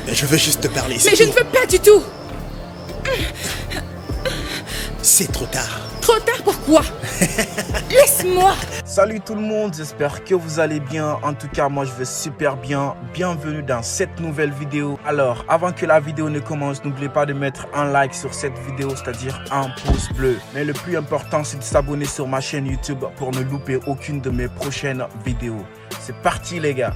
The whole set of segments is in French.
Mais je veux juste te parler. Mais je ne veux pas du tout. C'est trop tard. Trop tard pourquoi? Laisse-moi. Salut tout le monde, j'espère que vous allez bien. En tout cas, moi je vais super bien. Bienvenue dans cette nouvelle vidéo. Alors, avant que la vidéo ne commence, n'oubliez pas de mettre un like sur cette vidéo, c'est-à-dire un pouce bleu. Mais le plus important, c'est de s'abonner sur ma chaîne YouTube pour ne louper aucune de mes prochaines vidéos. C'est parti les gars.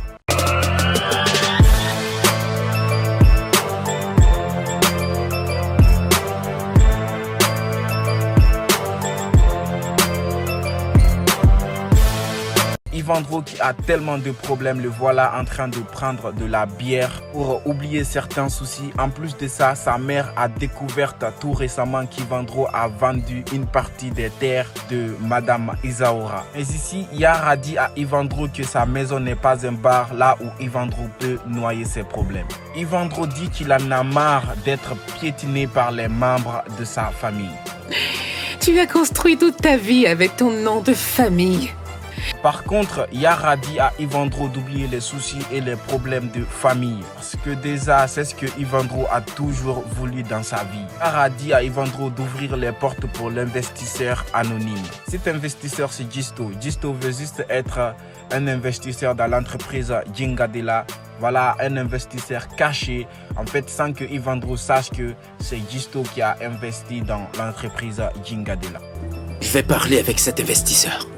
Yvandro qui a tellement de problèmes, le voilà en train de prendre de la bière pour oublier certains soucis. En plus de ça, sa mère a découvert tout récemment qu'Yvandro a vendu une partie des terres de Madame Isaura. Mais ici, Yara dit à Yvandro que sa maison n'est pas un bar là où Yvandro peut noyer ses problèmes. Yvandro dit qu'il en a marre d'être piétiné par les membres de sa famille. Tu as construit toute ta vie avec ton nom de famille. Par contre, Yara dit à Yvandro d'oublier les soucis et les problèmes de famille. Parce que déjà, c'est ce que Yvandro a toujours voulu dans sa vie. Yara dit à Yvandro d'ouvrir les portes pour l'investisseur anonyme. Cet investisseur, c'est Gisto. Gisto veut juste être un investisseur dans l'entreprise Jingadela. Voilà, un investisseur caché, en fait, sans que Yvandro sache que c'est Gisto qui a investi dans l'entreprise Jingadela. Je vais parler avec cet investisseur,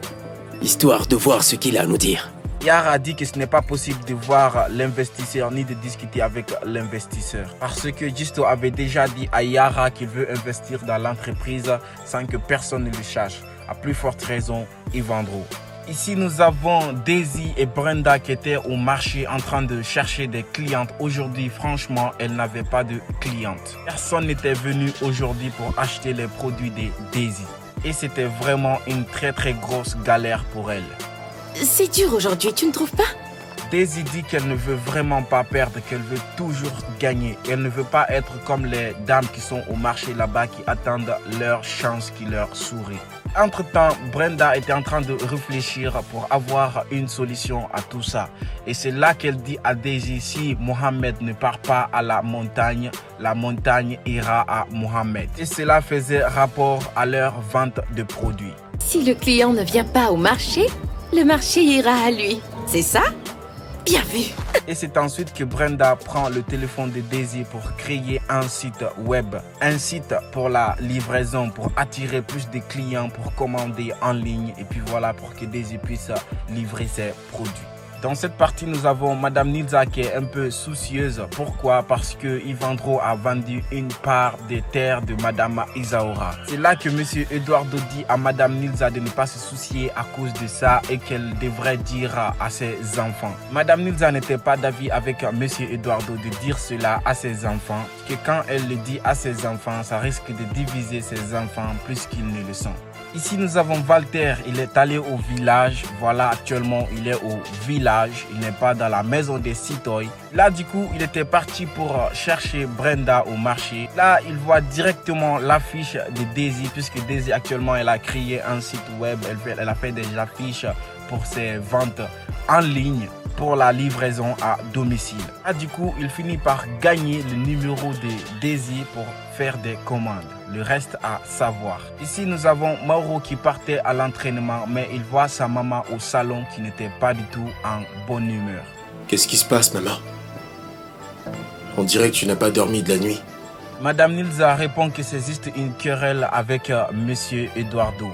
histoire de voir ce qu'il a à nous dire. Yara dit que ce n'est pas possible de voir l'investisseur ni de discuter avec l'investisseur. Parce que Gisto avait déjà dit à Yara qu'il veut investir dans l'entreprise sans que personne ne le sache. À plus forte raison, Yvandro. Ici, nous avons Daisy et Brenda qui étaient au marché en train de chercher des clientes. Aujourd'hui, franchement, elles n'avaient pas de clientes. Personne n'était venu aujourd'hui pour acheter les produits de Daisy. Et c'était vraiment une très grosse galère pour elle. C'est dur aujourd'hui, tu ne trouves pas? Daisy dit qu'elle ne veut vraiment pas perdre, qu'elle veut toujours gagner. Elle ne veut pas être comme les dames qui sont au marché là-bas qui attendent leur chance qui leur sourit. Entre-temps, Brenda était en train de réfléchir pour avoir une solution à tout ça. Et c'est là qu'elle dit à Daisy, si Mohamed ne part pas à la montagne ira à Mohamed. Et cela faisait rapport à leur vente de produits. Si le client ne vient pas au marché, le marché ira à lui. C'est ça? Bien vu. Et c'est ensuite que Brenda prend le téléphone de Daisy pour créer un site web. Un site pour la livraison, pour attirer plus de clients, pour commander en ligne. Et puis voilà, pour que Daisy puisse livrer ses produits. Dans cette partie, nous avons Madame Nilza qui est un peu soucieuse. Pourquoi? Parce que Yvandro a vendu une part des terres de Madame Isaura. C'est là que Monsieur Eduardo dit à Madame Nilza de ne pas se soucier à cause de ça et qu'elle devrait dire à ses enfants. Madame Nilza n'était pas d'avis avec Monsieur Eduardo de dire cela à ses enfants. Que quand elle le dit à ses enfants, ça risque de diviser ses enfants plus qu'ils ne le sont. Ici, nous avons Walter, il est allé au village. Voilà, actuellement, il est au village. Il n'est pas dans la maison des Citoy. Là, du coup, il était parti pour chercher Brenda au marché. Là, il voit directement l'affiche de Daisy, puisque Daisy, actuellement, elle a créé un site web. Elle a fait des affiches pour ses ventes en ligne pour la livraison à domicile. Là, du coup, il finit par gagner le numéro de Daisy pour faire des commandes. Le reste à savoir. Ici, nous avons Mauro qui partait à l'entraînement, mais il voit sa maman au salon qui n'était pas du tout en bonne humeur. Qu'est-ce qui se passe, maman? On dirait que tu n'as pas dormi de la nuit. Madame Nilza répond que c'est juste une querelle avec Monsieur Eduardo.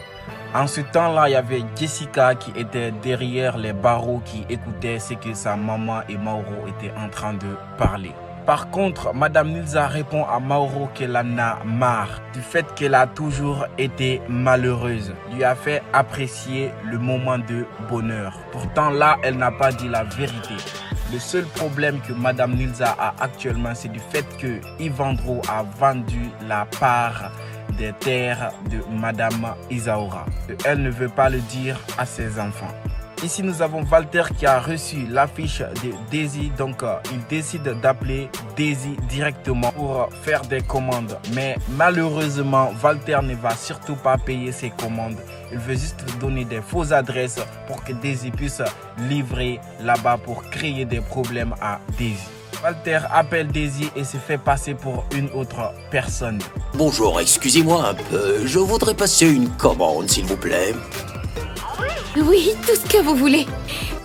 En ce temps-là, il y avait Jessica qui était derrière les barreaux qui écoutait ce que sa maman et Mauro étaient en train de parler. Par contre, Madame Nilza répond à Mauro qu'elle en a marre du fait qu'elle a toujours été malheureuse. Lui a fait apprécier le moment de bonheur. Pourtant là, elle n'a pas dit la vérité. Le seul problème que Madame Nilza a actuellement, c'est du fait que Yvandro a vendu la part des terres de Madame Isaura. Elle ne veut pas le dire à ses enfants. Ici, nous avons Walter qui a reçu l'affiche de Daisy. Donc, il décide d'appeler Daisy directement pour faire des commandes. Mais malheureusement, Walter ne va surtout pas payer ses commandes. Il veut juste donner des fausses adresses pour que Daisy puisse livrer là-bas pour créer des problèmes à Daisy. Walter appelle Daisy et se fait passer pour une autre personne. Bonjour, excusez-moi un peu. Je voudrais passer une commande, s'il vous plaît. Oui, tout ce que vous voulez.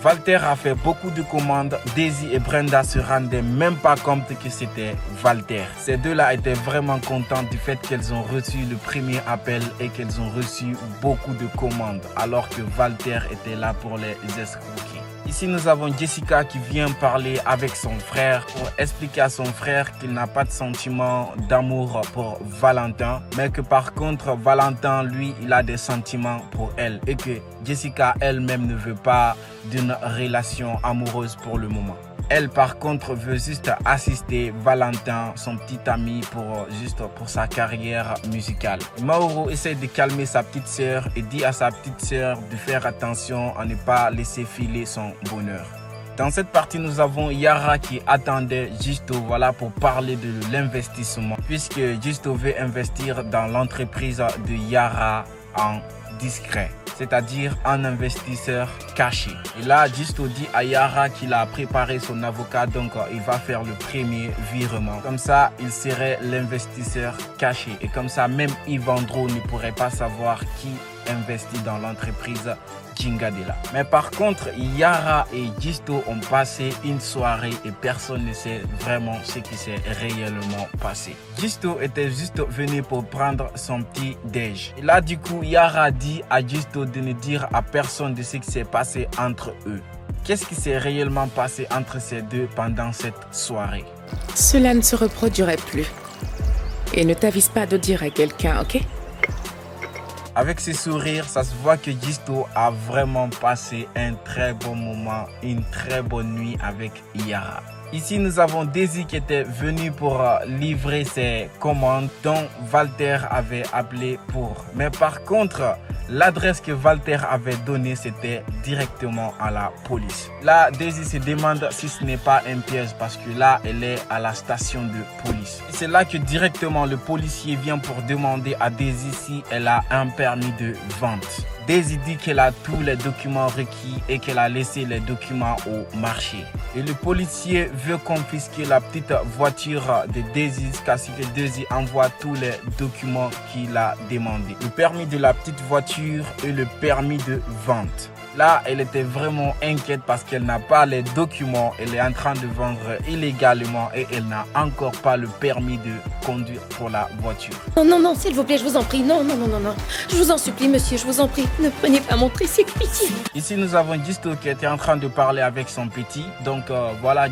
Walter a fait beaucoup de commandes. Daisy et Brenda se rendaient même pas compte que c'était Walter. Ces deux-là étaient vraiment contents du fait qu'elles ont reçu le premier appel et qu'elles ont reçu beaucoup de commandes alors que Walter était là pour les escroquer. Ici, nous avons Jessica qui vient parler avec son frère pour expliquer à son frère qu'il n'a pas de sentiment d'amour pour Valentin, mais que par contre, Valentin, lui, il a des sentiments pour elle et que Jessica elle-même ne veut pas d'une relation amoureuse pour le moment. Elle, par contre, veut juste assister Valentin, son petit ami, pour sa carrière musicale. Mauro essaie de calmer sa petite sœur et dit à sa petite sœur de faire attention à ne pas laisser filer son bonheur. Dans cette partie, nous avons Yara qui attendait Gisto pour parler de l'investissement, puisque Gisto veut investir dans l'entreprise de Yara en discret, c'est-à-dire un investisseur caché. Et là, Gisto dit à Yara qu'il a préparé son avocat, donc il va faire le premier virement. Comme ça, il serait l'investisseur caché. Et comme ça, même Ivandro ne pourrait pas savoir qui investit dans l'entreprise Jingadela. Mais par contre, Yara et Gisto ont passé une soirée et personne ne sait vraiment ce qui s'est réellement passé. Gisto était juste venu pour prendre son petit déj. Et là, du coup, Yara dit à Gisto de ne dire à personne de ce qui s'est passé entre eux. Qu'est-ce qui s'est réellement passé entre ces deux pendant cette soirée? Cela ne se reproduirait plus. Et ne t'avise pas de dire à quelqu'un, ok? Avec ses sourires, ça se voit que Gisto a vraiment passé un très bon moment, une très bonne nuit avec Yara. Ici, nous avons Daisy qui était venue pour livrer ses commandes dont Walter avait appelé pour. Mais par contre, l'adresse que Walter avait donnée, c'était directement à la police. Là, Daisy se demande si ce n'est pas un piège parce que là, elle est à la station de police. C'est là que directement le policier vient pour demander à Daisy si elle a un permis de vente. Daisy dit qu'elle a tous les documents requis et qu'elle a laissé les documents au marché. Et le policier veut confisquer la petite voiture de Daisy jusqu'à ce que Daisy envoie tous les documents qu'il a demandé. Le permis de la petite voiture et le permis de vente. Là, elle était vraiment inquiète parce qu'elle n'a pas les documents. Elle est en train de vendre illégalement et elle n'a encore pas le permis de conduire pour la voiture. Non, non, non, s'il vous plaît, je vous en prie. Non, non, non, non, non. Je vous en supplie, monsieur, je vous en prie. Ne prenez pas mon tricycle, pitié. Ici, nous avons Gisto qui était en train de parler avec son petit. Donc,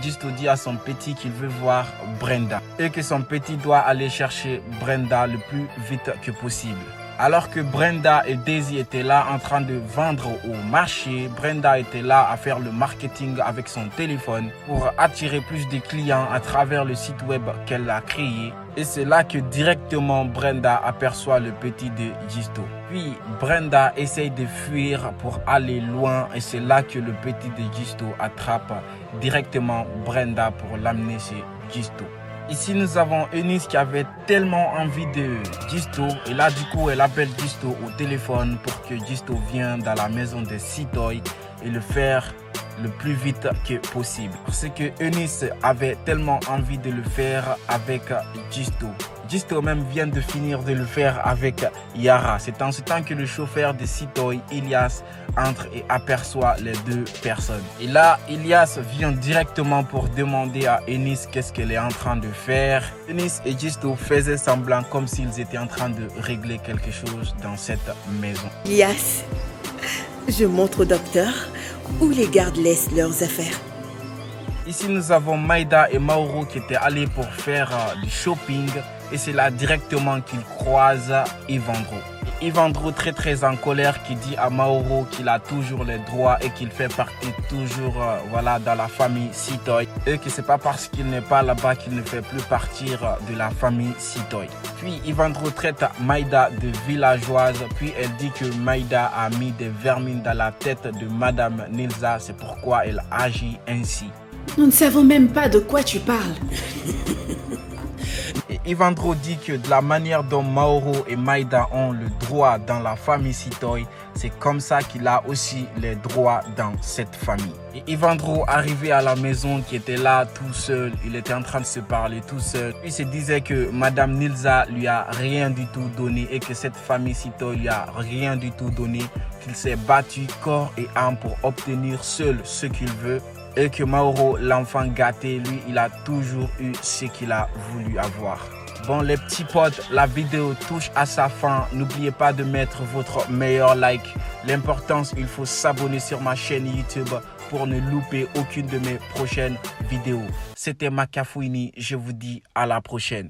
Gisto dit à son petit qu'il veut voir Brenda et que son petit doit aller chercher Brenda le plus vite que possible. Alors que Brenda et Daisy étaient là en train de vendre au marché, Brenda était là à faire le marketing avec son téléphone pour attirer plus de clients à travers le site web qu'elle a créé. Et c'est là que directement Brenda aperçoit le petit de Gisto. Puis Brenda essaye de fuir pour aller loin et c'est là que le petit de Gisto attrape directement Brenda pour l'amener chez Gisto. Ici, nous avons Eunice qui avait tellement envie de Gisto. Et là, du coup, elle appelle Gisto au téléphone pour que Gisto vienne dans la maison de Sitoy et le faire le plus vite que possible. Parce que Eunice avait tellement envie de le faire avec Gisto. Gisto même vient de finir de le faire avec Yara. C'est en ce temps que le chauffeur de Sitoy, Ilias, entre et aperçoit les deux personnes. Et là, Ilias vient directement pour demander à Eunice qu'est-ce qu'elle est en train de faire. Eunice et Gisto faisaient semblant comme s'ils étaient en train de régler quelque chose dans cette maison. Ilias, je montre au docteur où les gardes laissent leurs affaires. Ici, nous avons Maïda et Mauro qui étaient allés pour faire du shopping. Et c'est là directement qu'ils croisent Ivandro. Ivandro très en colère qui dit à Mauro qu'il a toujours les droits et qu'il fait partie toujours dans la famille Sitoy. Et que c'est pas parce qu'il n'est pas là-bas qu'il ne fait plus partir de la famille Sitoy. Puis Ivandro traite Maïda de villageoise. Puis elle dit que Maïda a mis des vermines dans la tête de Madame Nilza. C'est pourquoi elle agit ainsi. Nous ne savons même pas de quoi tu parles. Et Ivandro dit que de la manière dont Mauro et Maïda ont le droit dans la famille Sitoy, C'est comme ça qu'il a aussi les droits dans cette famille. Et Evandro, arrivé à la maison, qui était là tout seul, il était en train de se parler tout seul. Il se disait que Madame Nilsa lui a rien du tout donné et que cette famille Sito lui a rien du tout donné, qu'il s'est battu corps et âme pour obtenir seul ce qu'il veut. Et que Mauro, l'enfant gâté, lui, il a toujours eu ce qu'il a voulu avoir. Bon les petits potes, la vidéo touche à sa fin. N'oubliez pas de mettre votre meilleur like. L'important, il faut s'abonner sur ma chaîne YouTube pour ne louper aucune de mes prochaines vidéos. C'était Makafouini, je vous dis à la prochaine.